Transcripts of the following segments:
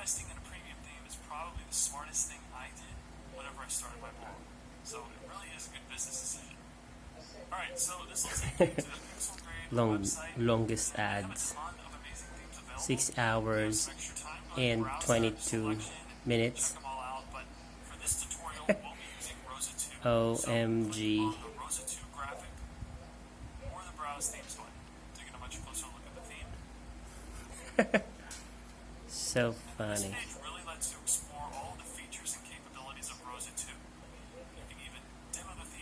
investing in a premium theme is probably the smartest thing I did whenever I started my blog. So it really is a good business decision. Alright, so this will take you to the Pixel Grade website. Longest ads. 6 hours and 22 minutes. OMG. So funny.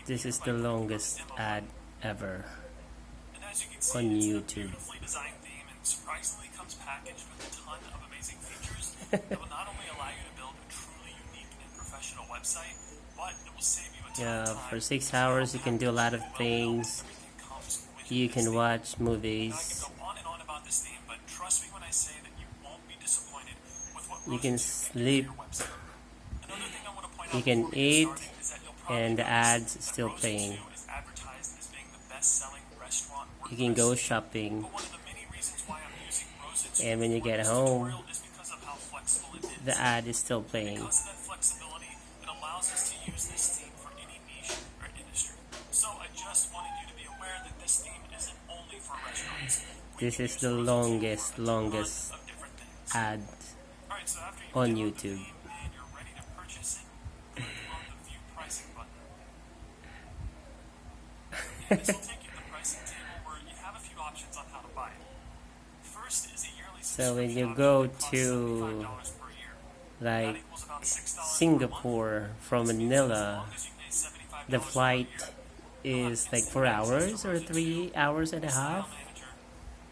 This is the longest ad ever on YouTube. Surprisingly comes packaged with a ton of amazing features that will not only allow you to build a truly unique and professional website, but it will save you a ton of time. For 6 hours you can do a lot of things. You can watch movies. I can go on and on about this theme, but trust me when I say that you won't be disappointed with what You can sleep. Another thing I want to point You out can before we eat, get started is that you'll probably and the notice ads that still Rosa playing. 2 is advertised as being the best-selling restaurant You can go WordPress. shopping, But one of the many reasons why I'm using Rosa 2 and when you for get this home, tutorial is because of how flexible it is. the ad is still playing. Because of that flexibility, it allows us to use this theme for any niche or industry. So I just wanted you to be aware that this theme isn't only for restaurants. This is the longest ad Alright, so after you on download the YouTube. theme and you're ready to purchase it, click on the View Pricing button. And this will take you to the pricing table where you have a few options on how to buy it. First is a yearly So when you subscription go option that costs to $75 per year. like That equals about $6 Singapore from Manila, as long as you pay $75 the per flight year. is like 4 hours or 3 hours and a half, Manager,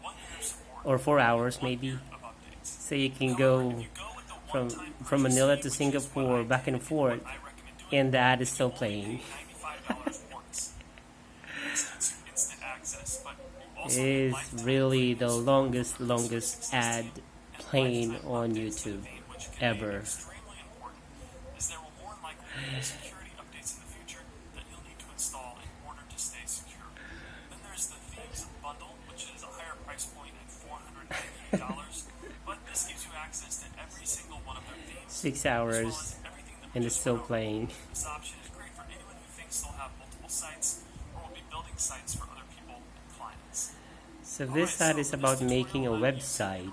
1 year of support, or 4 hours maybe. of updates. So you can go If you go with the from one-time Manila purchase to fee, which is what Singapore I back did, and forth, I recommend doing and the ad is it, still you only playing. pay $95 once. This gets you instant access, but you also It get is lifetime really the reviews, longest ad playing on YouTube which can be ever. extremely important, as there will more than likely be security updates in the future that you'll need to install in order to stay secure. Then there's the Themes Bundle, which is a higher price point at $498, but this gives you access to every single one of their themes, 6 as well hours as everything that we and it's just still went over. playing. This option is great for anyone who thinks they'll have multiple sites or will be building sites for other people and clients. So this ad is about making a website.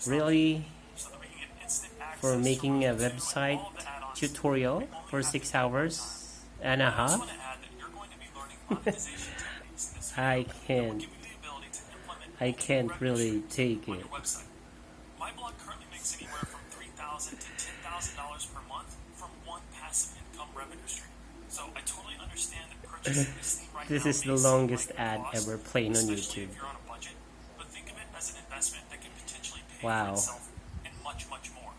Really? For making a website tutorial for 6 hours and a half? I can't really take it. My blog currently makes anywhere from $3,000 to $10,000 per month from one passive income revenue stream. So I totally understand that purchasing this theme right This now is the may seem longest like a ad cost, ever playing on especially YouTube. if you're on a budget, but think of it as an investment that can potentially pay Wow. for itself and much, much more.